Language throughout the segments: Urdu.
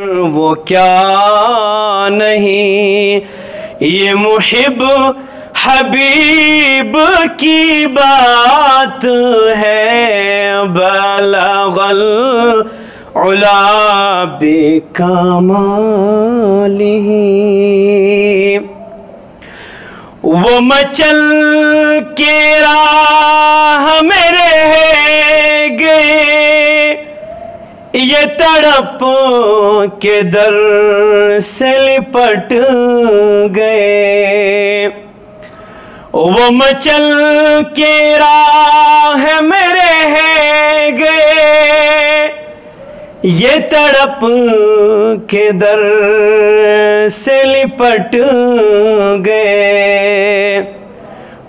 وہ کیا نہیں، یہ محب حبیب کی بات ہے، بلغ العلا بکمالہ۔ وہ مچل کے راہ میں رہ گئے، یہ تڑپ کے در سے لپٹ گئے۔ وہ مچل کے راہ میں رہ گئے، یہ تڑپ کے در سے لپٹ گئے۔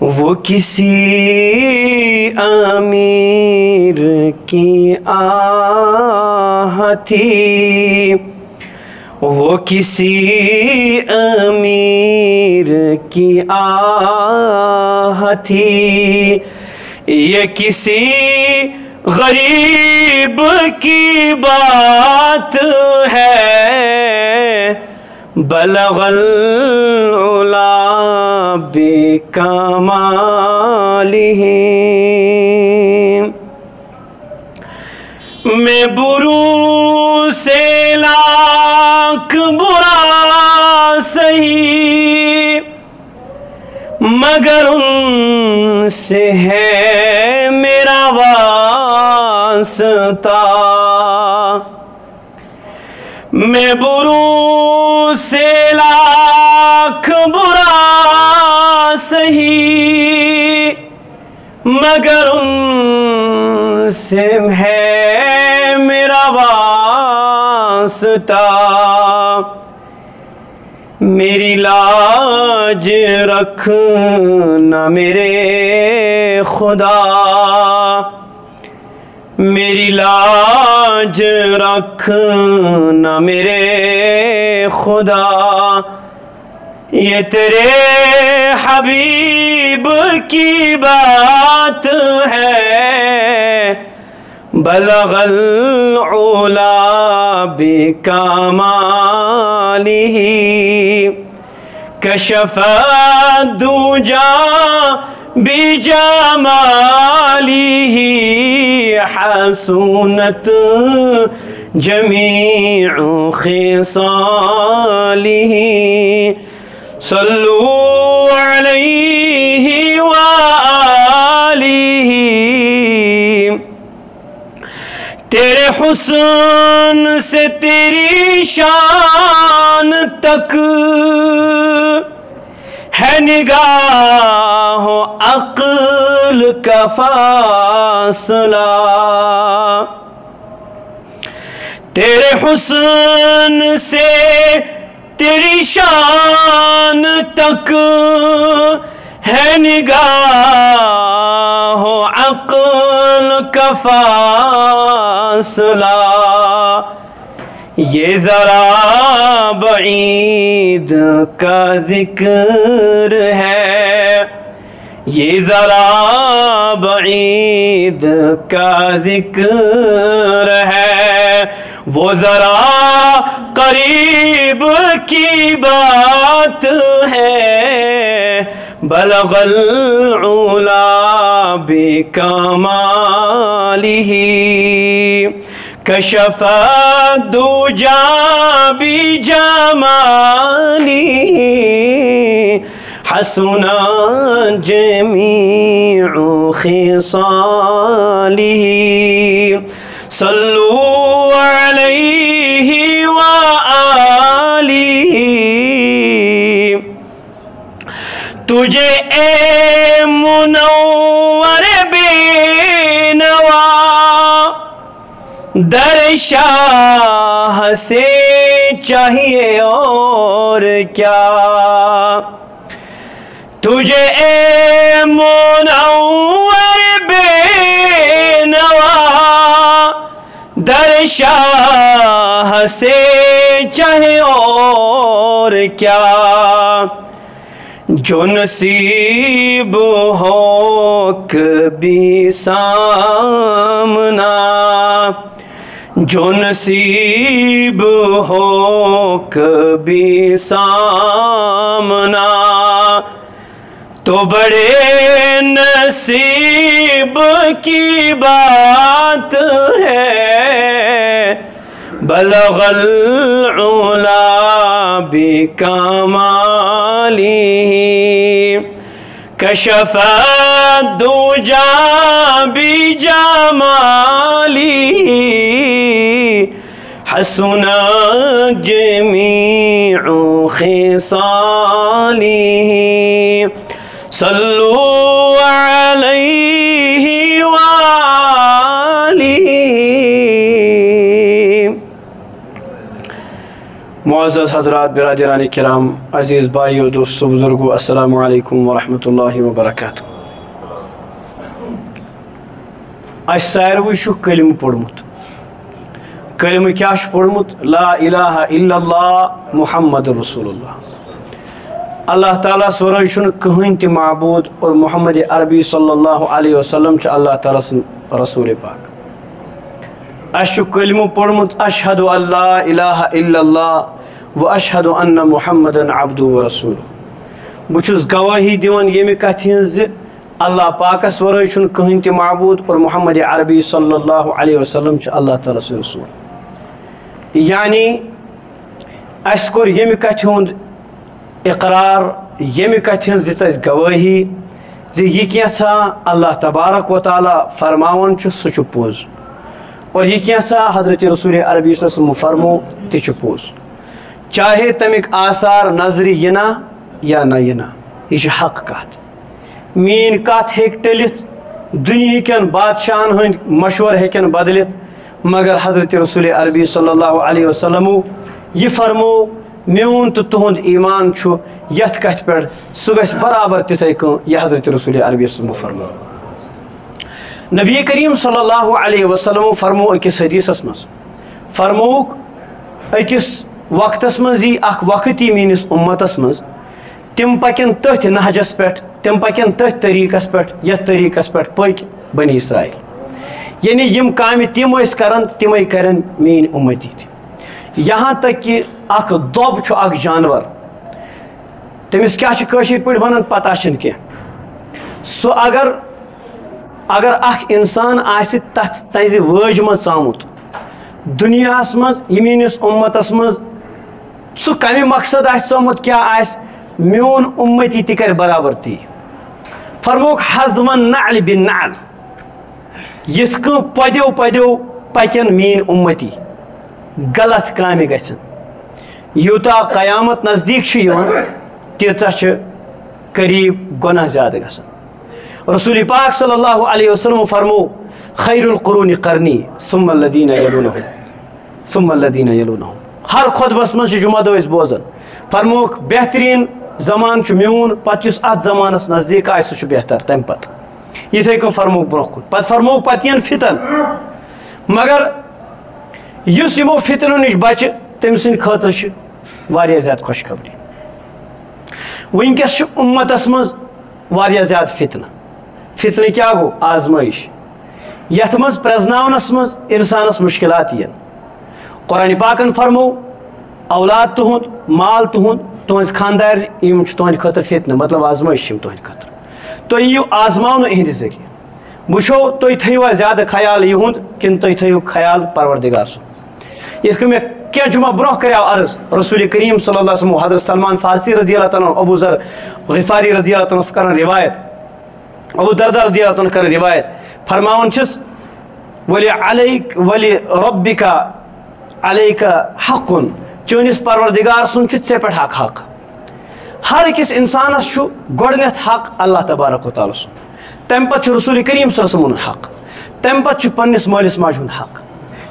وہ کسی امیر کی آہ تھی، وہ کسی امیر کی آہ تھی، یہ کسی غریب کی بات ہے، بلغ العلا بکمالہ۔ میں بروں سے لاکھ برا سہی، مگر ان سے ہے میرا واسطہ۔ میں بروں سے لاکھ برا سہی، مگر ان سے ہے میرا واسطہ۔ میری لاج رکھنا میرے خدا، میری لاج رکھنا میرے خدا، یہ تیرے حبیب کی بات ہے، بلغ العلا بکمالہ۔ کشف الدجى بجمالہ، حسنت جمیع خصالہ، صلوا علیہ وآلہ۔ تیرے حسن سے تیری شان تک ہے نگاہ و عقل کا فاصلہ، تیرے حسن سے تیری شان تک ہے نگاہ و عقل کا فاصلہ۔ یہ ذرا بعید کا ذکر ہے، یہ ذرا بعید کا ذکر ہے، وہ ذرا قریب کی بات ہے، بلغ العلا بکمالہ۔ کشف الدجى بجمالہ، حسنت جمیع خصالہ، صلوا علیہ وآلہ۔ تجھے اے منور بے نوا، در شاہ سے چاہیے اور کیا، تجھے اے منور بے نوا، در شاہ سے چاہیے اور کیا، جو نصیب ہو کبھی سامنا، جو نصیب ہو کبھی سامنا تو بڑے نصیب کی بات ہے، بلغ العلا بکمالہ کشف الدجى بجمالہ حسن جميع خصالہ صلوا علیہ وآلہ۔ معزز حضرات، برادران کرام، عزیز بھائیو، دوستو، بزرگو، السلام علیکم ورحمۃ اللہ وبرکاتہ۔ اس ساروی شو کلمہ پڑھمت۔ کلمہ کیا پڑھمت؟ لا الہ الا اللہ محمد رسول اللہ۔ اللہ تعالیٰ ورائے چھُنہ کٕہٕنۍ تہِ معبود، اور محمد عربی صلی اللہ علیہ وسلم چھُ اللہ تعالیٰ سُنٛد رسول پاک۔ اَسہِ چھُ کلمہ پوٚرمُت اشہد ان لا الہ الا اللہ و اشہد ان محمدن عبدہ و رسولہ۔ بہٕ چھُس گواہی دِوان ییٚمہِ کتھِ ہٕنٛز زِ اللہ پاکس ورائے چھُنہ کٕہٕنۍ تہِ معبود، اور محمد عربی صلی اللہ علیہ وسلم چھُ اللہ تعالیٰ سُنٛد رسول۔ یعنی اَسہِ کوٚر ییٚمہِ کتھِ ہُنٛد اقرار، ییٚمہِ کتھِ ہٕنٛز دِژ اَسہِ گوٲہی زِ یہِ کینٛژھا اللہ تبارک و تعالیٰ فرماوان چھُ سُہ چھُ پوٚز، اور یہ کینٛژھا حضرت رسول عربی صلی اللہ علیہ وسلم فرمو تہِ چھُ پوٚز، چاہے تمیُک آثار نظرِ یِنا یا نہ یِنا، یہ چھِ حق کتھ۔ میٛٲنۍ کتھ ہیٚکہِ ٹٔلِتھ، دُنہِکٮ۪ن بادشاہن ہٕنٛدۍ مشورٕ ہیٚکن بدلِتھ، مگر حضرت رسول عربی صلی اللہ علیہ وسلمو یہ فرمو، میون تو تہند ایمان چھُ یتھ کتھ پٮ۪ٹھ، سُہ گژھِ برابر تِتھَے کٔنۍ یہِ حضرت رسول عربی صلی فرمو۔ نبی کریم صلی اللہ علیہ وسلم فرمو أکِس حدیثس منٛز، فرمووُکھ أکِس وقتس منٛز یی اکھ وقت یی میٲنِس اُمتس منٛز، تِم پکن تٔتھۍ نہجس پٮ۪ٹھ، تِم پکن تٔتھۍ طریٖقس پٮ۪ٹھ یتھ طریٖقس پٮ۪ٹھ پٔکۍ بنی اسرائیل، یعنی یِم کامہِ تِم ٲسۍ کران تِمے کرن میٲنۍ اُمتی تہِ۔ یہاں تک کہ اکھ دۄب چھُ اکھ جانور، تٔمِس کیٛاہ چھِ کٲشِرۍ پٲٹھۍ ونان پتہ چھنہٕ کینٛہہ، سُہ اگر اکھ انسان آسہِ تتھ تنزِ وٲج منٛز ژامُت دُنیاہس منٛز، یہِ میٲنِس اُمتس منٛز سُہ کمہِ مقصد آسہِ ژامُت، کیٛاہ آسہِ، میون اُمتی تہِ کرِ برابر تی۔ فرمووُکھ حظمن نعل بالنعل، یِتھ کٔنۍ پدیو پکن میٲنۍ اُمتی، غلط کامہِ گژھن، یوٗتاہ قیامت نزدیٖک چھُ یِوان تیٖژاہ چھِ قریٖب گۄناہ زیادٕ گژھان۔ رسول پاک صلی اللہ علیہ وسلم فرمو خیر القرون قرنی ثم الذین یلونہم ثم الذین یلونہم۔ ہر خطبس منٛز چھِ جمعہ دۄہ أسۍ بوزان، فرمووُکھ بہتریٖن زمان چھُ میون، پتہٕ یُس اتھ زمانس نزدیٖک آسہِ سُہ چھُ بہتر تمہِ پتہٕ، یِتھے کٔنۍ فرمووُکھ برونٛہہ کُن، پتہٕ فرمووُکھ پتہٕ یِن فتن، مگر یُس یِمو فتنو نِش بچہِ تٔمۍ سٕنٛدِ خٲطرٕ چھِ واریاہ زیادٕ خۄشخبری۔ وٕنکیٚس چھُ اُمتس منٛز واریاہ زیادٕ فتنہٕ کیٛاہ گوٚو؟ آزمٲیش، یتھ منٛز پرٛزناونس منٛز انسانس مُشکلات یِن۔ قرآنِ پاکن فرمو اولاد تُہُنٛد، مال تُہُنٛد، تُہنٛز خاندار، یِم چھِ تُہنٛدِ خٲطرٕ فتنہٕ، مطلب آزمٲیش چھِ یِم تُہنٛدِ خٲطرٕ، تُہۍ یِیِو آزماونہٕ یِہنٛدِ ذٔریعہٕ، وٕچھو تُہۍ تھٲیوا زیادٕ خیال یِہُنٛد کِنہٕ تُہۍ تھٲیِو خیال پروردگار سُنٛد۔ یِتھ کٔنۍ مےٚ کینٛہہ جمعہ برونٛہہ کریو عرض، رسول کریم صلی اللہ علیہ وسلم، حضرت سلمان فارسی رضی اللہ تعالیٰ عنہ، ابو ذر غفاری رضی اللہ تعالیٰ عنہ کران روایت، ابو دردہ رضی اللہ تعالیٰ عنہ کران روایت، فرماوان چھِس ولی ربک علیک حقن، چٲنِس پروردگار سُنٛد چھُ ژےٚ پٮ۪ٹھ اکھ حق۔ ہر أکِس انسانس چھُ گۄڈٕنیتھ حق اللہ تبارک و تعالیٰ سُنٛد، تمہِ پتہٕ چھُ رسول کریم صلی اللہ علیہ وسلم حق، تمہِ پتہٕ چھُ پننِس مٲلِس ماجہِ ہُنٛد حق۔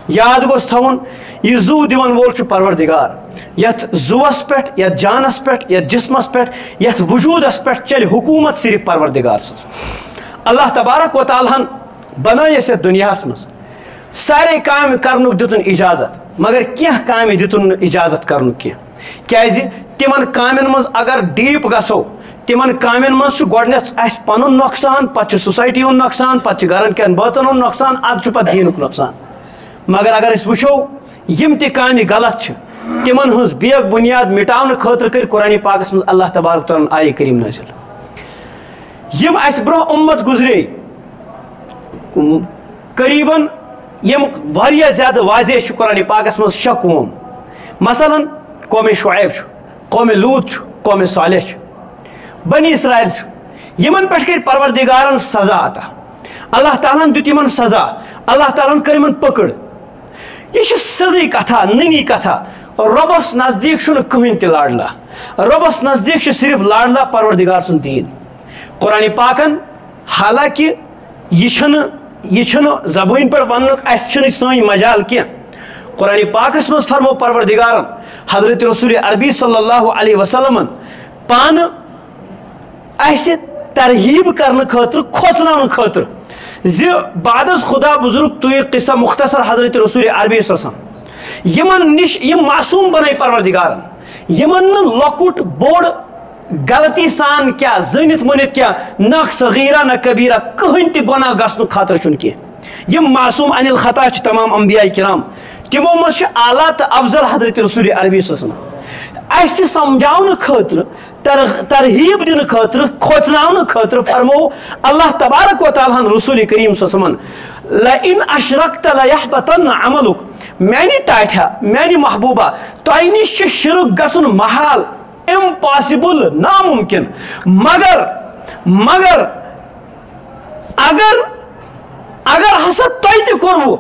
یاد گوٚژھ تھاوُن یہِ زُو دِوان وول چھُ پروردگار، یتھ زُوس پٮ۪ٹھ، یتھ جانس پٮ۪ٹھ، یتھ جسمس پٮ۪ٹھ، یتھ وجوٗدس پٮ۪ٹھ چلہِ حکوٗمت صرف پروردگار سٕنٛز۔ اللہ تبارک و تعالیٰ ہن بنٲے أسۍ یتھ دُنیاہس منٛز، سارے کامہِ کرنُک دِتُن اِجازت، مگر کینٛہہ کامہِ دِتُن نہٕ اِجازت کرنُک کینٛہہ، کیٛازِ تِمن کامٮ۪ن منٛز اگر ڈیٖپ گژھو، تِمن کامٮ۪ن منٛز چھُ گۄڈٕنیتھ اَسہِ پنُن نۄقصان، پتہٕ چھُ سوسایٹی ہُنٛد نۄقصان، پتہٕ چھُ گرن کٮ۪ن بٲژن ہُنٛد نۄقصان، ادٕ چھُ پتہٕ دیٖنُک نۄقصان۔ مگر اگر اس وچھو یم تہ کامہ غلط چھ تمن ہز بیگ بنیاد مٹاؤن خاطر کر قرآن پاکس من اللہ تبارک تعالیٰ آیہ کریم نازل یم اس برو امت گزرے قریباً یم واریاہ زیادہ واضح چھ قرآن پاکس من شک قوم مثلا قوم شعیب چھ قوم لوط چھ قوم صالح چھ بنی اسرائیل چھ یمن پہ کر پروردگارن سزا عطا اللہ تعالیٰ دیت یمن سزا اللہ تعالیٰ کر یمن پکڑ یہ سزی کتھا ننی کتھا ربس نزدیک چھ کہین تہ لاڈلا ربس نزدیک چھ صرف لاڈلا پروردگار سن دین قرآن پاکن حالانکہ یہ زبان پر ونک اس سن مجال کی قرآن پاکس مز فرمو پروردگارن حضرت رسول عربی صلی اللہ علیہ وسلم پان اسہ ترہیب کرنے خاطر کھوژناؤن خاطر زِ بعد از خدا بزرگ تو قصہ مختصر حضرت رسول عربی صلی اللہ علیہ وسلم یمن نش یم معصوم بنائی پروردگارن یمن لۄکُٹ بوڑ غلطی سان کیا زنت منت کیا نہ صغیرہ نہ کبیرہ کہین تہ گناہ گژھنُک خاطر چھُنہٕ کینٛہہ یم معصوم عن الخطا چھ تمام انبیاء کرام تمو مز چھ اعلیٰ تہ افضل حضرت رسول عربی صلی اللہ علیہ وسلم اسہ سمجھاؤن خاطر ترہیب دن خاطر کھوژناؤن خاطر فرمو اللہ تبارک و تعالیٰ رسول کریم صلی اللہ علیہ وسلم لئن اشرکت لیحبطن عملک میانی ٹاٹھا میانی محبوبہ تۄہہِ نش چھ شرک گژھن محال امپاسبل ناممکن مگر اگر ہسا تۄہہِ تہِ کوٚروٕ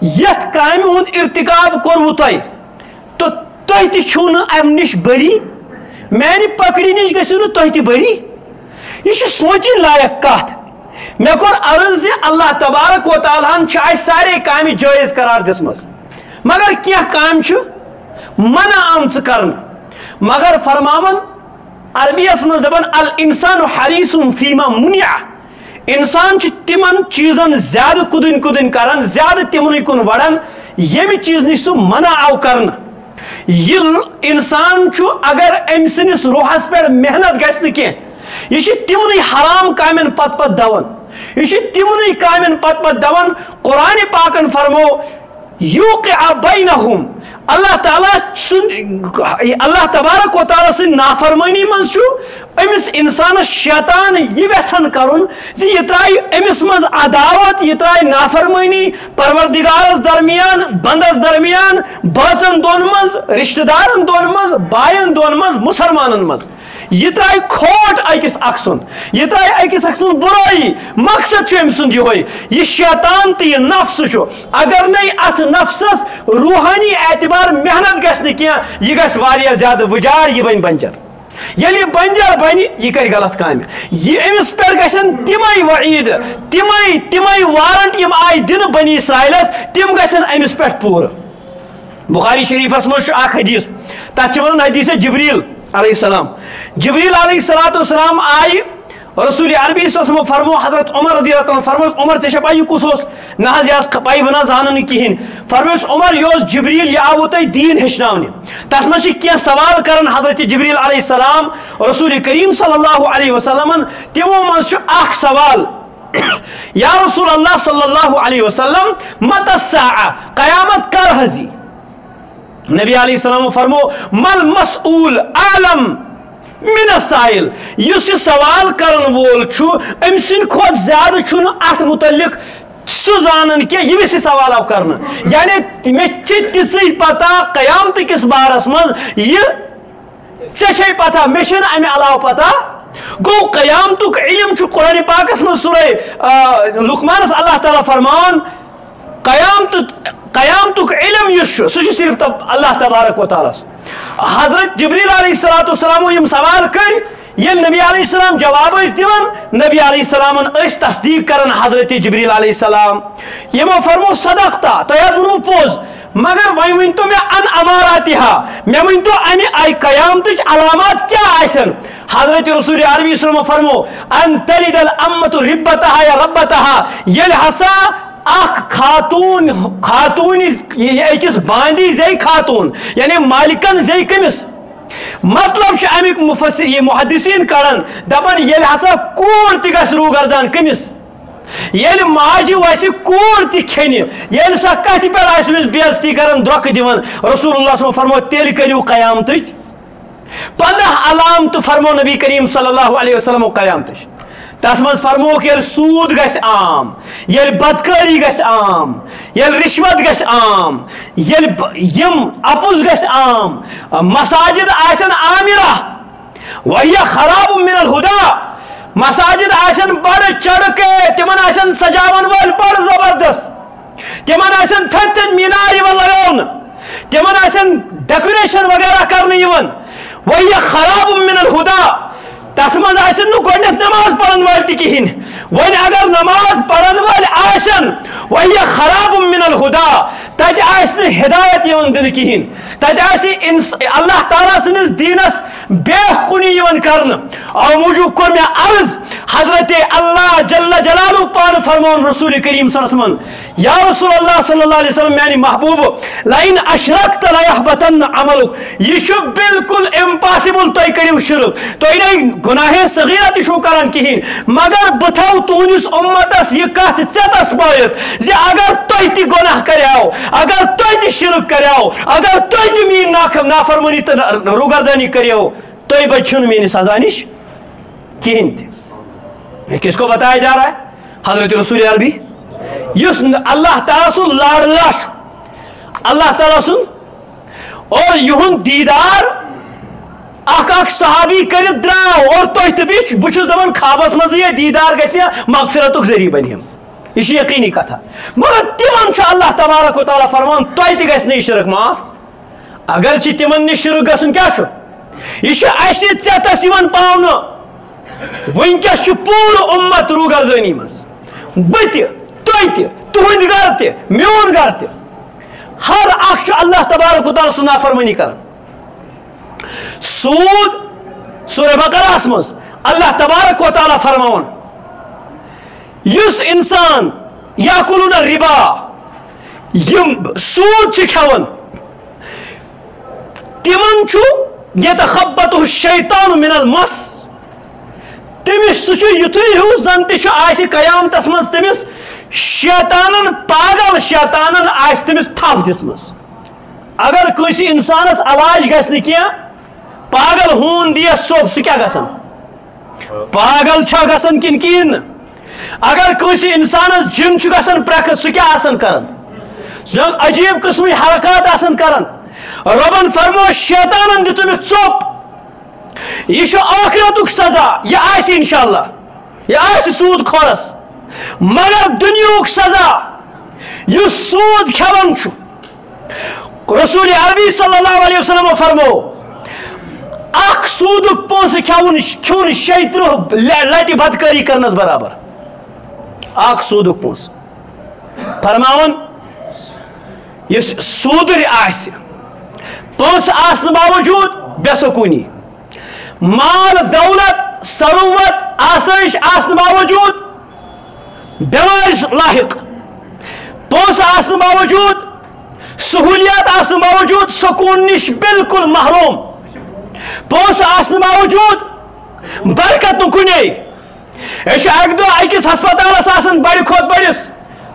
یتھ کامہِ ہُنٛد ارتکاب کوٚروٕ تۄہہِ تو تۄہہِ تہِ چھُو نہٕ امہِ نش بری میانہِ پکڑی نش گژھِو نہٕ تۄہہِ تہِ بری یہ چھ سونچن لائق کتھ مےٚ کوٚر عرض زِ اللہ تبارک و تعالیٰ ہن چھِ اسہِ سارے کامہِ جٲیز قرار دِژمٕژ مگر کینٛہہ کامہِ چھِ منع آمژٕ کرنہٕ مگر فرماون عربیس مز دپان الانسان حریص فیما منع انسان چھ تمن چیزن زیادہ کدن کران زیادہ تمن کن وڑان یمہ چیز نش سہ منع آو کرنا یہ انسان چھ اگر ام سنس روحس پہ محنت گژھِ نہٕ کینٛہہ یہ چھ تمن حرام کامن پت دوان یہ چھ تمن کامن پت دوان قرآن پاکن فرمو یوقع بینہم اللہ تعالیٰ اللہ تبارک و تعالیٰ سن نافرمانی منز چھُ امس انسانس شیطان یہ ویسن کرن زِ یہ ترائی امس مز عداوت یہ ترائی نافرمانی پروردگارس درمیان بندس درمیان باچن دون مز رشتہ دارن دون مز بائن دون مز مسلمانن مز یہ ترائی کھوٹ اکس اکسن یہ ترائی اکس اکسن برائی مقصد چھُ امہ سُنٛد یہوے یہ شیطان تہ یہ نفس چھُ اگر نئی ات نفسس روحانی اعتبار محنت گژھِ نہٕ کینٛہہ یہ گژھِ واریاہ زیادہ وجار یہ بن بنجر ییٚلہِ یہ بنجر بنہِ یہ کر غلط کامہِ یہ امس پہ گژھن تمے وعید تمے وارنٹ یم آئی دن بنی اسرائیلس تم گژھن امس پہ پورٕ بخاری شریفس مز چھُ اکھ حدیث تتھ چھِ ونان حدیث جبریل علیہ السلام جبریل علیہ السلام آئی رسول عربی صلی اللہ علیہ وسلم فرمو حضرت عمر رضی اللہ عنہ فرموس عمر ژےٚ چھےٚ پاے یہِ کُس اوس نہ حظ یہِ ٲس پاے بہٕ نہ زانن نہٕ کِہیٖنۍ فرموس عمر یہِ اوس جبریل یہِ آوٕ تۄہہِ دیٖن ہیٚچھناونہِ تتھ منٛز چھِ کینٛہہ سوال کران حضرت جبریل علیہ السلام رسول کریم صلی اللہ علیہ وسلمن تمو منٛز چھُ اکھ سوال یا رسول اللہ صلی اللہ علیہ وسلم متى الساعة قیامت کر حظ یی نبی علیہ السلام فرمو مل مسئول عالم من السائل یس یہ سوال کرن وول چھو ام سن کھوت زیادہ چھن ات متعلق سہ زانن کہ یہ سوال آو کرنا یعنی مے تیژی پتہ قیامت کس بارس مز یہ ژے پتہ مے چھن امہ علاوہ پتہ گو قیامتک علم چھ قرآن پاکس مز سورہ لقمانس اللہ تعالیٰ فرمان قیامتک علم یس سہ صرف اللہ تبارک و تعالیٰ حضرت جبریل علیہ السلام یم سوال کر یل نبی علیہ السلام جواب دان نبی علیہ السلام تصدیق کرن حضرت جبریل علیہ السلام یمو فرمو صدقتا تہ ونو پوز مگر وی ونتو مے ان اماراتها مے ونتو امہ آئی قیامتچ علامات کیا آسن حضرت رسول عربی صلی اللہ علیہ وسلم فرمو ان تلد الامت ربتها یا ربتها یل ہسا اخ خاتون اکس باندی زی خاتون یعنی مالکن زی کمس مطلب امیک یہ محدثین کرن دپان یل ہسا کور تہ گژھِ روگردان کمس یل ماجہ ویسے کوٗر تہِ کھیٚنہِ ییٚلہِ سۄ کتھِ پٮ۪ٹھ آسہِ أمِس بےعزتی کران دھوکہٕ دِوان رسول اللہ صلی اللہ علیہ وسلم فرمو تیٚلہِ کٔرِو قیامتٕچ 15 علامتہٕ فرمو نبی کریم صلی اللہ علیہ وسلم قیامتٕچ تس منٛز فرموکھ ییٚلہِ سوٗد گژھِ عام ییٚلہِ بدکٲری گژھِ عام ییٚلہِ رشوت گژھِ عام ییٚلہِ یِم اپُز گژھِ عام مساجد آسن عامرہ وہیہ خراب من الہدا مساجد آسن بڑ چڑکے تمن آسن سجاون وول بڑ زبردست تمن آسن تھد تھد مینار یوان لگاون تمن آسن ڈیکوریشن وغیرہ کرنے یوان وہیہ خراب من الہدا تتھ من آسن نہ گۄڈنیتھ نماز پڑھن وٲلۍ تہِ کہین وۄنۍ اگر نماز پڑھن وٲلۍ آسن وہیہ خراب من الہدا تتہِ آسہِ نہٕ ہدایت یوان دِنہٕ کہین تتہِ آسہِ اللہ تعالیٰ سٕنٛدِس دیٖنس بےخونی یوان کرنہٕ او موٗجوٗب کوٚر مےٚ عرض حضرت اللہ جل جلالہ پانہٕ فرمون رسول کریم صلی اللہ علیہ وسلم یا رسول اللہ صلی اللہ علیہ وسلم میانہِ محبوب لئن اشرکت لیحبطن عملک یہ چھُ بالکل امپاسبل تُہۍ کٔرِو شرک تُہۍ نَے گناہ صغیرہ تہِ چھُو کران کہین مگر بہٕ تھاو تُہنٛدِس اُمتس یہ کتھ ژیٚتس پٲیِتھ زِ اگر تُہۍ تہِ گناہ کریاو اگر تُہۍ تہِ شرک کریاو اگر تُہۍ تہِ میٲنۍ نافرمٲنی تہٕ روگردانی کریاو تُہۍ بچو نہٕ میٲنِس سزا نِش کہین تہِ یہ کس کو بتایا جا رہا ہے حضرت رسول عربی یس اللہ تعالیٰ سن لاڈلا اللہ تعالیٰ سن اور یہند دیدار اخ صحابی کرت دراو اور تُہۍ تہِ بہٕ چھُس دپان خوابس منٛز یہ دیدار گژھِ مغفرتُک ذریعہ بنیم یہ یقینی کتھا مگر تمن اللہ تبارک و تعالیٰ فرمان تۄہہِ تہِ گژھِ نہٕ یہِ شرک معاف اگرچہ تمن نش شرک گژھُن کیاہ چھُ یہ اسہِ ژیٚتس یوان پاونہٕ ونکس پوٗرٕ اُمت روگردٲنی منٛز بہٕ تہِ تُہۍ تہِ تُہنٛدۍ گرٕ تہِ میون گرٕ تہِ ہر اکھ چھُ اللہ تبارک و تعالیٰ سٕنٛز نافرمٲنی کران سود سورہ بقرہس منٛز اللہ تبارک و تعالیٰ فرماون یُس انسان یاکلون الربا یم سود چھِ کھٮ۪وان تمن چھُ یتخبطہ الشیطان من المس تمس سُہ چھُ یُتھُے ہیوٗ زن تہِ چھُ آسہِ قیامتس منٛز تٔمِس شیطانن پاگل شیطانن آسہِ تٔمِس تھپھ دِژمٕژ اگر کٲنٛسہِ انسانس علاج گژھِ نہٕ کینٛہہ پاگل ہوٗن دِیتھ ژوٚپ سُہ کیٛاہ گژھان پاگل چھا گژھان کِنہٕ کِہیٖنۍ نہٕ اگر کٲنٛسہِ انسانس جِن چھُ گژھان پرٛٮ۪کھٕ سُہ کیٛاہ آسان کران سُہ عجیٖب قٕسمٕکۍ حرکات آسان کران رۄبن فرمو شیطانن دِژ أمِس ژوٚپ یہ چھُ آخرتُک سزا یہ آسہِ انشاءاللہ یہ آسہِ سوٗد کھورس مگر دُنیہُک سزا یُس سوٗد کھٮ۪وان چھُ رسول عربی صلی اللہ علیہ وسلم فرمو اکھ سوٗدُک پونٛسہٕ کھیوٚن 36 لٹہِ بدکٲری کرنس برابر اکھ سوٗدُک پونٛسہٕ فرماوان یُس سوٗدٕرۍ آسہِ پونٛسہٕ آسنہٕ باوجوٗد بے سکوٗنی مال دولت ثروت آسٲیش آسنہٕ باوجوٗد بٮ۪مارِ لاحق پونٛسہٕ آسنہٕ باوجوٗد سہوٗلیات آسنہٕ باوجوٗد سکوٗن نِش بالکل محروم پونٛسہٕ آسنہٕ باوجوٗد برکت نہٕ کُنے یہِ چھُ اکہِ دۄہ أکِس ہسپتالس آسان بڑِ کھۄتہٕ بٔڑِس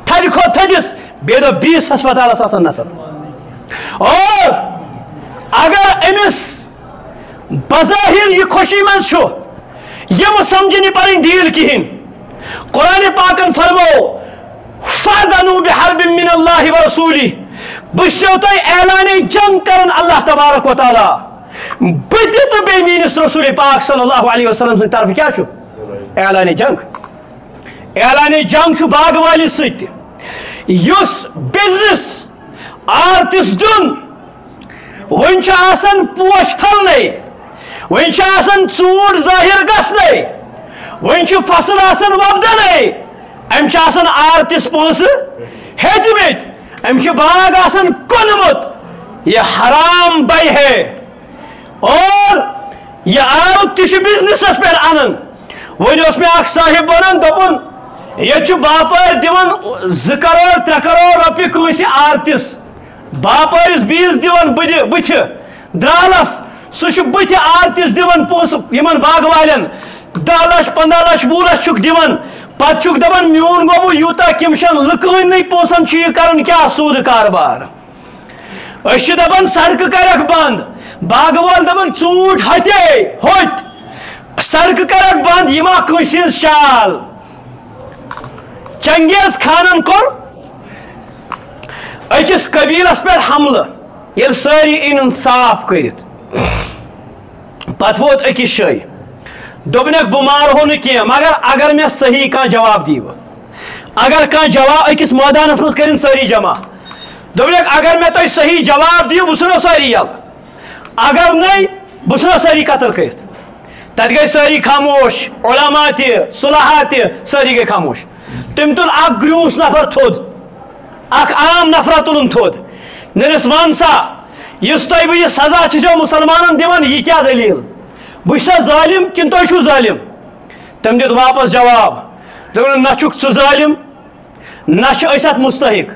تھدِ کھۄتہٕ تھدِس بیٚیہِ دۄہ بیٚیِس ہسپتالس آسان نظر اور اگر أمِس بظاہر یہ خوشی منٛز چھُ یِم سمجھنہِ پنٕنۍ ڈیٖل کِہیٖنۍ قرآن پاکن فرمو فاذنوا بحرب من اللہ ورسولہ بہٕ چھُسو تۄہہِ اعلانِ جنگ کران اللہ تبارک و تعالیٰ بہٕ تہِ تہٕ بیٚیہِ میٲنِس رسول پاک صلی اللہ علیہ وسلم سٕنٛدِ طرفہٕ کیٛاہ چھُ اعلانِ جنگ چھُ باغہٕ وٲلِس سۭتۍ تہِ یُس بِزنس آرتِس دیُن وۄنۍ چھُ آسان پوش پھلنے وۄنۍ چھُ آسان ژوٗنٛٹھ ظٲہِر گژھنے وۄنۍ چھُ فصل آسان وۄپدنے أمۍ چھُ آسان آرتِس پونٛسہٕ ہیٚتۍمٕتۍ أمۍ چھُ باغ آسان کُنمُت یہ حرام بے ہے اور یہ آرت تہِ چھُ بِزنسس پٮ۪ٹھ انان وۄنۍ اوس مےٚ اکھ صاحب ونان دوٚپُن ییٚتہِ چھُ باپٲرۍ دِوان 2 کرور 3 کرور رۄپیہِ کٲنٛسہِ آرتِس باپٲرِس بیٚیِس دِوان بٕتھِ درالس سُہ چھُ بٕتھِ آرتِس دِوان پونٛسہٕ یِمن باغہٕ والٮ۪ن 10 لچھ 15 لچھ 20 لچھ چھک دِوان پتہٕ چھُکھ دپان میون گوٚو یوٗتاہ کِمشن لُکٲنی پونٛسن چھُ یہِ کران کیٛاہ سوٗدٕ کاربار أسۍ چھِ دپان سڑکہٕ کرکھ بنٛد باغہٕ وول دپان ژوٗنٛٹھۍ ہتے ہوٚتۍ سڑکہٕ کرکھ بنٛد یہِ ما کٲنٛسہِ ہٕنٛز چال چنگیز خانن کوٚر أکِس قبیٖلس پٮ۪ٹھ حملہٕ ییٚلہِ سٲری أنِن صاف کٔرِتھ پتہٕ ووت أکِس جایہِ دوٚپنکھ بہٕ مارہو نہٕ کینٛہہ مگر اگر مےٚ صحیح کانٛہہ جواب دِیِو اگر کانٛہہ جواب أکِس مٲدانس منٛز کٔرِنۍ سٲری جمع دوٚپنکھ اگر مےٚ تُہۍ صحیح جواب دِیِو بہٕ ژھٕنو سٲری یلہٕ اگر نَے بہٕ ژھٕنو سٲری قتل کٔرِتھ تتہِ گٔے سٲری خاموش علما تہِ صلحا تہِ سٲری گٔے خاموش تٔمۍ تُل اکھ گرٛوٗس نفر تھوٚد اکھ عام نفرا تُلُن تھوٚد نٔرِس وَن سا یُس تۄہہِ بہٕ یہِ سزا چھُسو مُسلمانن دِوان یہِ کیٛاہ دٔلیٖل بہٕ چھُسا ظٲلِم کِنہٕ تُہۍ چھُو ظٲلِم تٔمۍ دیُت واپس جواب دوٚپُن نہ چھُکھ ژٕ ظٲلِم نہ چھِ أسۍ اتھ مُستحق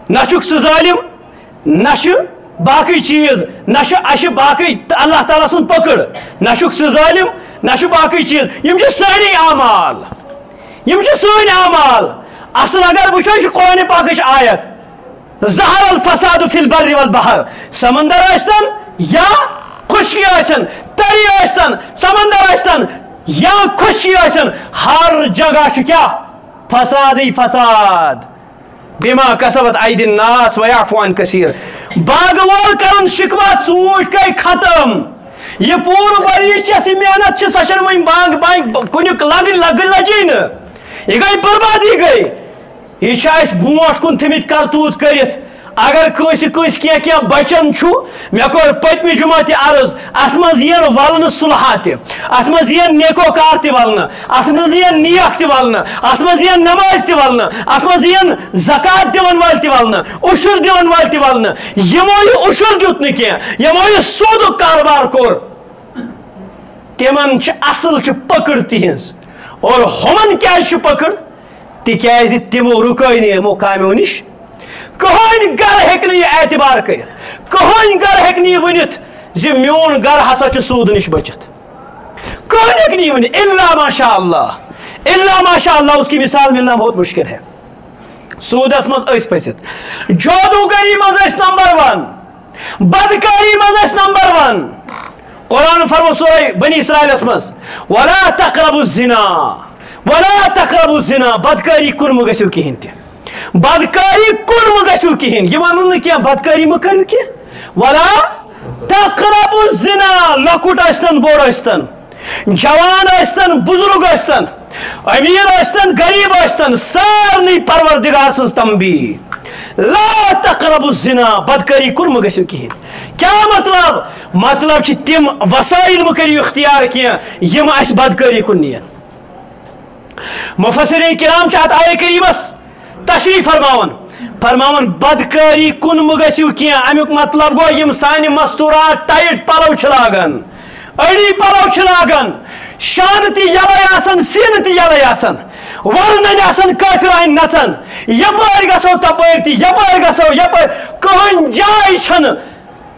نہ چھُکھ ژٕ ظٲلِم نہ چھِ باقٕے چیٖز نہ چھُ اَسہِ باقٕے اللہ تعالیٰ سٕنٛز پٔکٕڑ نہ چھُکھ ژٕ ظٲلِم نہ چھُ باقٕے چیٖز یِم چھِ سٲری اعمال یِم چھِ سٲنۍ اعمال اصل اگر وٕچھو یہِ چھِ قرآنِ پاکٕچ آیت ظہر الفساد فی البر والبحر سمندر ٲسۍتن یا خشکی ٲسِن تری ٲسۍتن سمندر ٲسۍتن یا خشکی ٲسِن ہر جگہ چھُ کیٛاہ فسادٕے فساد بما کسبت ایدی الناس ویعفو عن کثیر باغہٕ وول کران شکوا ژوٗنٛٹھۍ گٔے ختم یہ پوٗرٕ ؤرِیِچ یۄس یہِ محنت چھِ سۄ چھنہٕ وۄنۍ بانٛگ کُنیُک لجی نہٕ یہِ گٔے بربادی گٔے یہِ چھِ اَسہِ برونٛٹھ کُن تھٲمٕتۍ کرتوٗت کٔرِتھ اگر کٲنٛسہِ کینٛہہ بچن چھُ مےٚ کوٚر پٔتمہِ جمعہ تہِ عرض اتھ منٛز یِن ولنہٕ صلحا تہِ اتھ منٛز یِن نیکوکار تہِ ولنہٕ اتھ منٛز یِن نیک تہِ ولنہٕ اتھ منٛز یِن نماز تہِ ولنہٕ اتھ منٛز یِن زکات دِوان وٲلۍ تہِ ولنہٕ عُشُر دِوان وٲلۍ تہِ ولنہٕ یِمو یہِ عُشُر دیُت نہٕ کینٛہہ یِمو یہِ سوٗدُک کاربار کوٚر تِمن چھِ اصل چھِ پٔکٕڑ تِہنٛز اور ہُمن کیٛازِ چھِ پٔکٕڑ تِکیٛازِ تِمو رُکٲے نہٕ یِمو کامیو نِش کٕہٕنۍ گرٕ ہیٚکہِ نہٕ یہِ اعتبار کٔرِتھ کٕہٕنۍ گرٕ ہیٚکہِ نہٕ یہِ ؤنِتھ زِ میون گرٕ ہسا چھُ سوٗدٕ نِش بٔچِتھ کٕہٕنۍ ہیٚکہِ نہٕ یہِ ؤنِتھ الا ماشاء اللہ اس کی مثال ملنا بہت مشکل ہے سوٗدس منٛز ٲسۍ پھٔسِتھ جادوگری منٛز ٲسۍ نمبر 1 بدکاری منٛز ٲسۍ نمبر 1 قرآن فرمو سورہ بنی اسرائیلس منٛز ولا تقربوا الزنا بدکاری کُن مہٕ گٔژھِو کِہینۍ تہِ بدکاری کُن مہٕ گٔژھِو کِہینۍ یہِ وَنُن نہٕ کینٛہہ بدکاری مہٕ کٔرِو کینٛہہ ولا تقربوا الزنا لۄکُٹ ٲسۍتن بوٚڑ ٲسۍتن جوان ٲسۍتن بُزرگ ٲسۍتن أمیٖر ٲسۍتن غریٖب ٲسۍتن سارنٕے پروردگار سٕنٛز تنبیٖہ لا تقربوا الزنا بدکاری کُن مہٕ گٔژھِو کِہینۍ کیٛاہ مطلب چھِ تِم وسٲیِل مہٕ کٔرِو اختیار کینٛہہ یِم اَسہِ بدکٲری کُن نِیَن مُفَسِریٖن کِرام چھِ اَتھ آیے کریٖمس تشریح فرماوان بدکاری کُن مہٕ گٔژھِو کینٛہہ امیُک مطلب گوٚو یِم سانہِ مستوٗرات ٹایٹ پلو چھِ لاگان أڑی پلو چھِ لاگان شانہٕ تہِ یلے آسان سیٖنہٕ تہِ یلے آسان ورنن آسان کٲفرانہِ نژان یپٲرۍ گژھو تپٲرۍ تہِ یپٲرۍ گژھو یپٲرۍ کٕہٕنۍ جاے چھنہٕ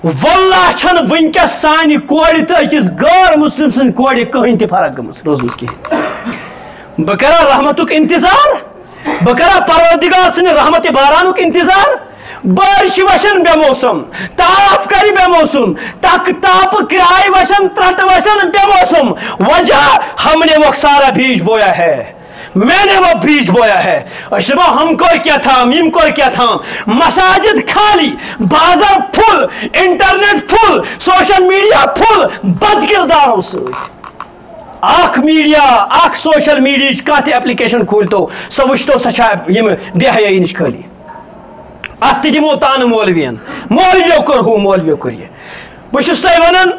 واللہ چھنہٕ وٕنکیٚس سانہِ کورِ تہٕ أکِس غٲر مُسلِم سٕنٛدِ کورِ کٕہٕنۍ تہِ فرق گٔمٕژ روٗزمٕژ کِہینۍ بہٕ کرا رحمتُک انتظار بہٕ کرا پروردگار سٕنٛدِ رحمتِ بارانُک انتظار بارشہِ وسن بے موسم تاپھ کرِ بے موسم تاپہٕ کرایہِ وسن ترٛٹہٕ وسن بے موسم وجہ ہم نے وہ سارا بیج بویا ہے میں نے وہ بیج بویا ہے اشربا ہم کوٚر کیٛاہ تھام یِم کوٚر کیٛاہ تھام مساجد خالی بازر full internet full social media full بد کردارو سۭتۍ اکھ میڈیا اکھ سوشل میڈیاہٕچ کانٛہہ تہِ ایپلِکیشن کھوٗلتو سۄ وٕچھتو سۄ چھا یِم بے حیٲیی نِش خٲلی اتھ تہِ دِمو تانہٕ مولوِین مولوِیو کوٚر ہُہ مولوِیو کوٚر یہِ بہٕ چھُس تۄہہِ ونان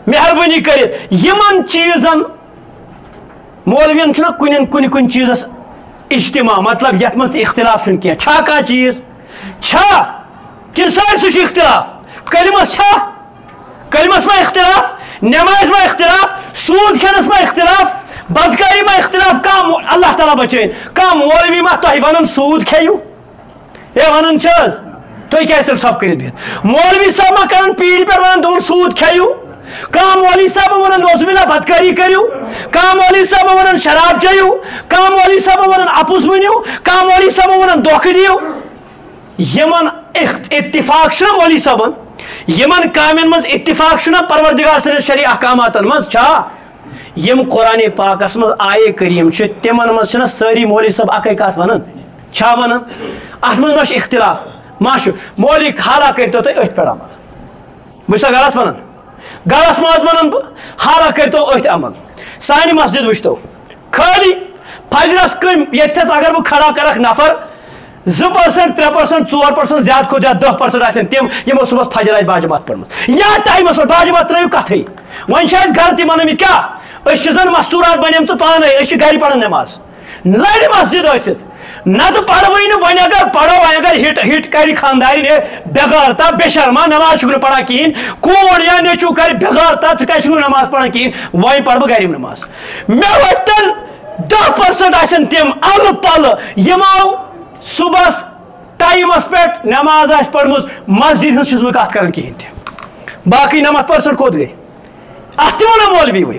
مہربٲنی کٔرِتھ یِمن چیٖزن مولوِین چھُنہ کُنہِ چیٖزس اجتماع مطلب یتھ منٛز تہِ اختلاف چھُنہٕ کینٛہہ چھا کانٛہہ چیٖز چھا کِنہٕ سٲرسٕے چھُ اختلاف کلمس چھا کلمس ما اختلاف نماز ما اختلاف سوٗد کھٮ۪نس ما اختلاف بدکاری ما اختلاف کانٛہہ اللہ تعالیٰ بچٲیِن کانٛہہ مولوی ما تۄہہِ ونان سوٗد کھیٚیِو ہے ونان چھِ حظ تُہۍ کیٛازِ تیٚلہِ ژھۄپہٕ کٔرِتھ بِہِتھ مولوی صٲب ما کران پیٖرِ پٮ۪ٹھ ونان دوٚپُن سوٗد کھیٚیِو کانٛہہ مولوی صاحب ونان نوزبِلہ بدکاری کٔرِو, کانٛہہ مولوی صاحب ونان شراب چیٚیِو, کانٛہہ مولوی صاحب ونان اپُز ؤنِو, کانٛہہ مولوی صاحب ونان دھوکہٕ دِیِو. یمن اتفاق چھُنہ مولوی صٲبن, یمن کامٮ۪ن منٛز اتفاق چھُنہ پروردگار سٕنٛدٮ۪ن شرعی احکاماتن منٛز چھا یم قرآن پاکس منٛز آیے کریم چھِ تِمن منٛز چھِنہ سٲری مولوی صٲب اکٕے کتھ ونان چھا ونان اتھ منٛز ما چھُ اختلاف ما چھُ مولوی حالا کٔرتو تُہۍ أتھۍ پٮ۪ٹھ عمل بہٕ چھُسا غلط ونان غلط ماز ونان بہٕ حالا کٔرتو أتھۍ عمل سانہِ مسجد وٕچھتو خٲلی فجرس کٔمۍ ییٚتھس اگر بہٕ کھڑا کرکھ نفر 2% 3% 4% زیادٕ کھۄتہٕ زیادٕ 10% آسن تِم یِمو صبحس فجر آسہِ باجمات پٔرمٕژ یا ٹایمس پٮ۪ٹھ باجمات ترٲیِو کتھٕے وۄنۍ چھِ اَسہِ گرٕ تہِ ونٲمٕتۍ کیٛاہ أسۍ چھِ زن مستوٗرات بنیمژٕ پانے أسۍ چھِ گرِ پران نٮ۪ماز لرِ مسجد ٲسِتھ نتہٕ پروٕے نہٕ وۄنۍ اگر پرو وۄنۍ اگر ہٹ کرِ خاندارین ہے بےغارتا بے شرما نماز چھُکھ نہٕ پران کہیٖنۍ کوٗر یا نیٚچوٗ کرِ بےغارتا ژٕ کیٛازِ چھُکھ نہٕ نماز پران کہیٖنۍ وۄنۍ پرٕ بہٕ گرِ نماز مےٚ وٹن 10% آسن تِم الہٕ پلہٕ یِمو صبحس ٹایمس پٮ۪ٹھ نماز آسہِ پٔرمٕژ مسجد ہٕنٛز چھُس بہٕ کتھ کران کہیٖنۍ تہِ باقٕے 90% کوٚت گٔے اتھ تہِ ووٚنا مولوی وٕے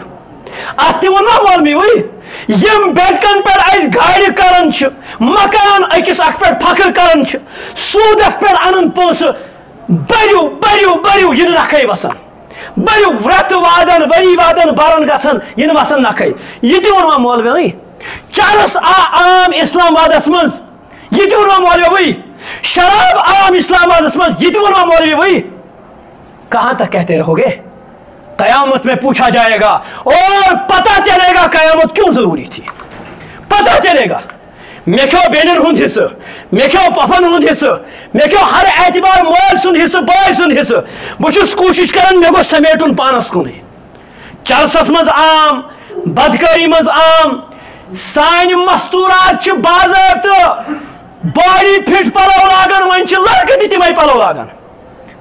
اتھ تہِ ووٚنوا مولوی وٕے یم بینکن پٮ۪ٹھ اسہِ گاڑِ کران چھِ مکان أکِس اکھ پٮ۪ٹھ فخر کران چھِ سوٗدس پٮ۪ٹھ انان پونٛسہٕ بٔرِو بٔرِو بٔرِو یہِ نہٕ نکھے وسان بٔرِو رٮ۪تہٕ وادن ؤری وادن بران گژھان یہِ نہٕ وسان نکھے یہِ تہِ ووٚنوا مولوی وٕے چرس عام اسلام آبادس منٛز یہِ تہِ ووٚنوا مولوی وٕے شراب عام اسلام آبادس منٛز یہِ تہِ ووٚنوا مولوی وٕے کہاں تک کہتے رہو گے قیامت میں پوچھا جائے گا اور پتہ چلے گا قیامت کیوں ضروری تھی پتہ چلے گا مے کھیو بیٚنٮ۪ن ہُنٛد حصہٕ مے کھیو پۄپھن ہُنٛد حصہٕ مے کھیو ہر اعتبار مٲلۍ سُنٛد حصہٕ بٲے سُنٛد حصہٕ بہٕ چھُس کوٗشش کران مےٚ گوٚژھ سمیٹُن پانس کُنٕے چرسس منٛز عام بدکٲری منٛز عام سانہِ مستوٗرات چھِ باضٲبطہٕ باڈی فٹ پلو لاگان وۄنۍ چھِ لڑکہٕ تہِ تِمے پلو لاگان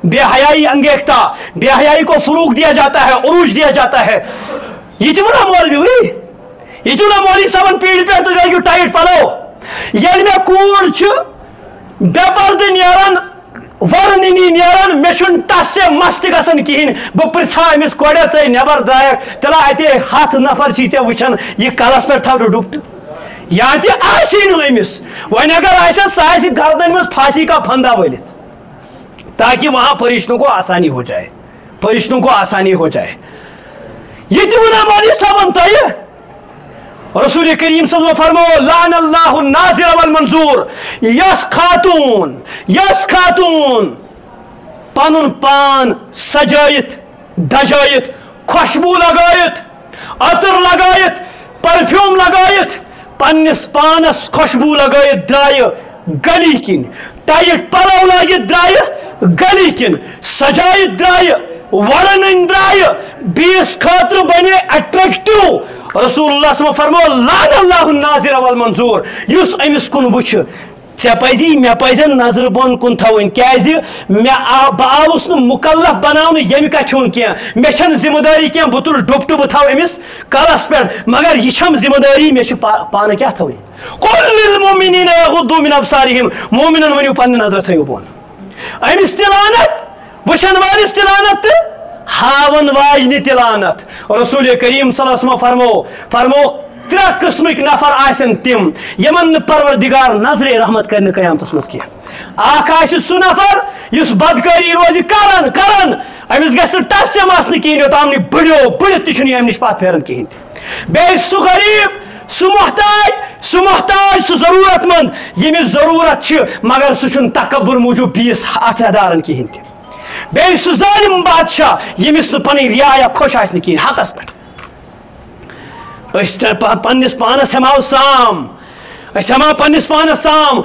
بے حیائی انگیختہ بے حیائی کو فروغ دیا جاتا ہے عروج دیا جاتا ہے یہ تہِ ووٚنا مولوی وٕے یہ تہِ ووٚنا مولوی صٲبن پیٖرِ پٮ۪ٹھ تُہۍ لٲگِو ٹایٹ پلو ییٚلہِ مےٚ کوٗر چھِ بے پردٕ نیران ورننی نیران مےٚ چھُنہٕ تس سے مس تہِ گژھان کہیٖنۍ بہٕ پرژھا أمِس کوریا ژٕے نٮ۪بر درٛایکھ تِلہ اتے 100 نفر چھی ژےٚ وٕچھان یہِ کلس پٮ۪ٹھ تھاو ڈُپٹہٕ یا تہِ آسی نہٕ أمِس وۄنۍ اگر آسٮ۪س سۄ آسہِ گردن منٛز پھانسی کا پھندا وٲلِتھ تاکہ وہاں فرشتوں کو آسانی ہو جائے فرشتوں کو آسانی ہو جائے یہ تہِ ووٚنا مولوی صٲبن تۄہہِ رسول کریم صلی اللہ فرمو لعن اللہ الناظر والمنظور یس خاتون پنُن پان سجٲیِتھ دجٲیِتھ خوشبو لگٲیِتھ عطر لگٲیِتھ پرفیوم لگٲیِتھ پننس پانس خوشبو لگٲیِتھ درٛایہِ گلی کِنۍ ٹایٹ پلو لٲگِتھ درٛایہِ گلی کِنۍ سجٲیِتھ درٛایہِ ورنٕنۍ درٛایہِ بیٚیِس خٲطرٕ بنے اٹریکٹِو رسول اللہ صلی اللہ فرمو لعن اللہ الناظر والمنظور یُس أمِس کُن وٕچھِ ژےٚ پزی مےٚ پزن نظرٕ بۄن کُن تھاوٕنۍ کیازِ بہٕ آوُس نہٕ مُکلف بناونہٕ ییٚمہِ کتھِ ہُنٛد کینٛہہ مےٚ چھنہٕ ذمہٕ دٲری کینٛہہ بہٕ تُلہٕ ڈُپٹہٕ بہٕ تھاو أمِس کلس پٮ۪ٹھ مگر یہِ چھم ذمہٕ دٲری مےٚ چھِ پانہٕ کیٛاہ تھاوٕنۍ قُل لِلمُؤمِنِیٖنَ یغُضُّوا مِن أَبْصَارِهِمْ مومِنن ؤنِو پننہِ نظرٕ تھٲیِو بۄن أمِس تہِ لعنت وٕچھن وٲلِس تہِ لعنت تہٕ ہاون واجنہِ تہِ لعنت رسول کریم صلی اللہ علیہ وسلم فرمو 3 قٕسمٕکۍ نفر آسن تِم یِمن نہٕ پروردگار نظرے رحمت کرنہِ قیامتس منٛز کینٛہہ اکھ آسہِ سُہ نفر یُس بدکٲری روزِ کران أمِس گژھِ نہٕ ٹس تہِ آسنہٕ کِہیٖنۍ یوٚتام نہٕ بٔڑِتھ تہِ چھُنہٕ ییٚمہِ نِش پتھ پھیران کِہیٖنۍ تہِ بیٚیہِ سُہ غریٖب سُہ محتاج سُہ ضروٗرت منٛد ییٚمِس ضروٗرت چھِ مگر سُہ چھُنہٕ تکبر موٗجوٗب بیٚیِس اتھ ہداران کِہیٖنۍ تہِ بیٚیہِ سُہ ظٲلِم بادشاہ ییٚمِس نہٕ پنٕنۍ رعایا خۄش آسہِ نہٕ کِہیٖنۍ حقس پٮ۪ٹھ أسۍ پننِس پانس ہٮ۪مہو سام أسۍ ہٮ۪مہو پننِس پانس سام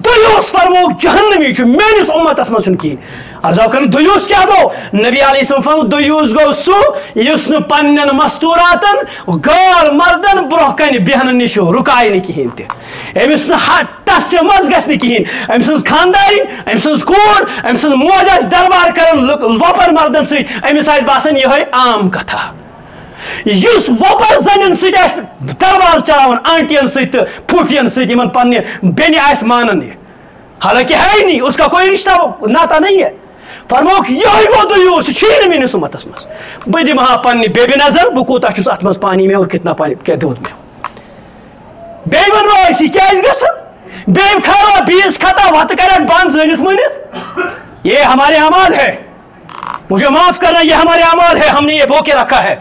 دٔیوٗس فرمووُکھ جہنمی چھُ میٲنِس اُمتس منٛز چھُنہٕ کِہیٖنۍ عرضاو کران دٔیوٗس کیٛاہ گوٚو نبی علیہ السلام فرمو دٔیوٗس گوٚو سُہ یُس نہٕ پننٮ۪ن مستوٗراتن غٲر مردن برونٛہہ کنہِ بیہنہٕ نِش رُکایہِ نہٕ کِہیٖنۍ تہِ أمِس نہٕ ٹس منٛز گژھِ نہٕ کِہیٖنۍ أمۍ سٕنٛز خاندارِنۍ أمۍ سٕنٛز کوٗر أمۍ سٕنٛز موج آسہِ دربار کران وۄپر مردن سۭتۍ أمِس آسہِ باسان یِہوے عام کتھا یُس وۄپر زنٮ۪ن سۭتۍ آسہِ دربار چلاوان آنٹین سۭتۍ تہٕ پھوپھین سۭتۍ یِمن پننہِ بیٚنہِ آسہِ مانان یہِ حالانکہِ ہے نہیں اس کا کوئی رشتہ ناتا نہیں ہے فرموک یہ وہ دیوس چھین میس امتس مز بہ دم ہا پنہ بیبی نظر بہ کوتاہ چھس ات مز پانی میں اور کتنا پانی کیا دود میں بیٚیہِ ونو أسۍ یہِ کیازِ گژھن بیٚیہِ کھارو بیس کھتا وت کرک بند زٲنِتھ مٲنِتھ یہ ہمارے اعمال ہے مجھے معاف کرنا یہ ہمارے اعمال ہے ہم نے یہ بو کے رکھا ہے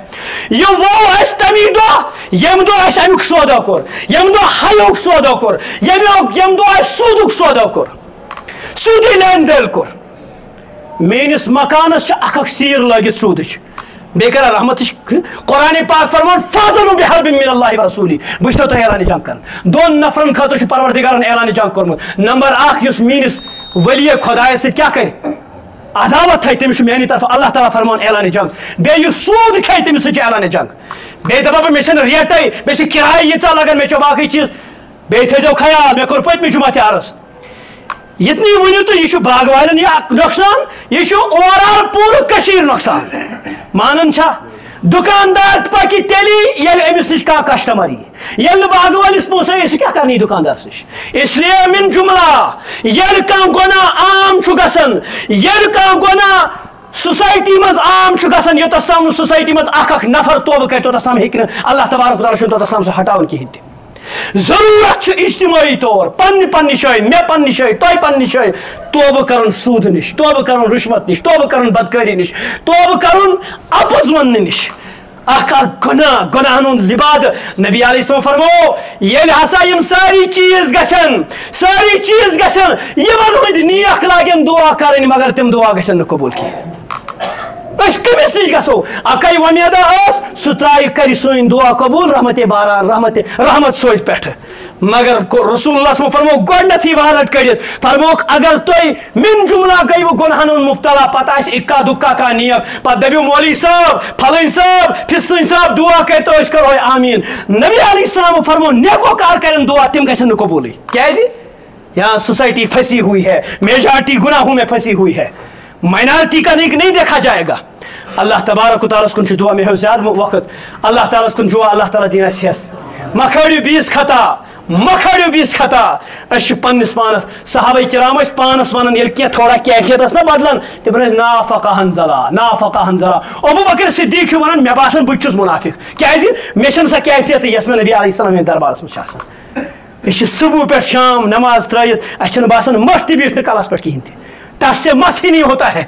یہ وہ اس تمی دو یم دو اس امیک سودا کور یم دو حیوک سودا کور یم دو اس سودک سودا کور سودی لین دل کور مینس مکانس اخ سیر لگت سودچ بیکر رحمت قرآن پاک فرمان فاضلوا بحرب من اللہ ورسولی بچ تو اعلان جنگ کر دون نفرن خاطر پروردگارن اعلان جنگ کورمت نمبر 1 یس مینس ولی خدای سے کیا کرے عداوت تھے تمس میانی طرف اللہ تعالیٰ فرمان اعلان جنگ بے سود کھے تمس اعلان جنگ بے دپا مے ریٹے مے کرایہ ییژا لگان مے باقی چیز بے تھو خیال مے کور پتم جمعہ تہ عرض یتنی ونو تو یہ باغ والن یہ نقصان یہ اوورآل پور نقصان مانن چھا دکاندار پکی تیلی یل امس نش کھانا کسٹمر یل باغ والس پونسے سہ کیا کرنی دکاندار نش اس لیے من جملہ یل کان گناہ عام گژھان یل کان گناہ سوسائٹی مز عام گژھان یوتس تام سوسائٹی مز اخ نفر توبہ کر توتس تام ہیکہ اللہ تبارک تعالیٰ چھُنہٕ توتس تام سہ ہٹاون کہین تہ ضرورت اجتماعی طور پنہ جائے مے پنہ جائے تہ پنہ جائے توبہ کرن سود نش توبہ کرن رشوت نش توبہ کرن بدکاری نش توبہ کرن اپز ون نش اخ گناہن ہند لباد نبی علیہ السلام فرمو یل ہسا یم ساری چیز گژھن یمن ہند نیک لاگن دعا کرن مگر تم دعا گژھن نہ قبول کینٛہہ اس کمس نش گھو اکے ومیدہ اس سہ ترائی کر سن دعا قبول رحمت باران رحمت سوز پہ مگر رسول اللہ صلی فرمو گۄڈنیتھٕے وانٹ کڑت فرموک اگر تھی من جملہ گیو گناہن مبتلا پتہ آس اکا دکا کا نیک پتہ دپیو مولوی صاحب پھلن صاحب پھسن صاحب دعا کر تو أسۍ کرو آمین نبی علیہ السلام فرمو نیکو کار کرن دعا تم گژھن نہ قبول کیازِ یہاں سوسائٹی پھنسی ہوئی ہے میجارٹی گناہوں میں پھنسی ہوئی ہے مائنارٹی کا نہیں دیکھا جائے گا اللہ تبارک و تعالیٰ کن دعا میں زیادہ وقت اللہ تعالیٰ کن دعا اللہ تعالیٰ دین حس مکھڑیو بیس خطا اس پنس پانس صحابہ کرام پانس ونان یل کی تھوڑا کیفیت نا بدلان تم نافقہ حنزلہ ابو بکر صدیق ونان مے باسان بہت منافق کیازِ مے چھنہٕ سۄ کیفیت یس میں نبی علیہ السلام دربارس مجھ آسان صبح پہ شام نماز ترائیت اس باسان مٹ تہ بیٹھ کلس پہ کہین تہ تس سے مس ہی نہیں ہوتا ہے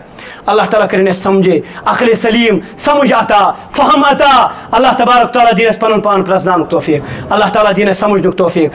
اللہ تعالیٰ کریں سمجھے عقل سلیم سمجھ عطا فہم عطا اللہ تبارک تعالیٰ دین پن پان پرزنان توفیق اللہ تعالیٰ دین سمجھنک توفیق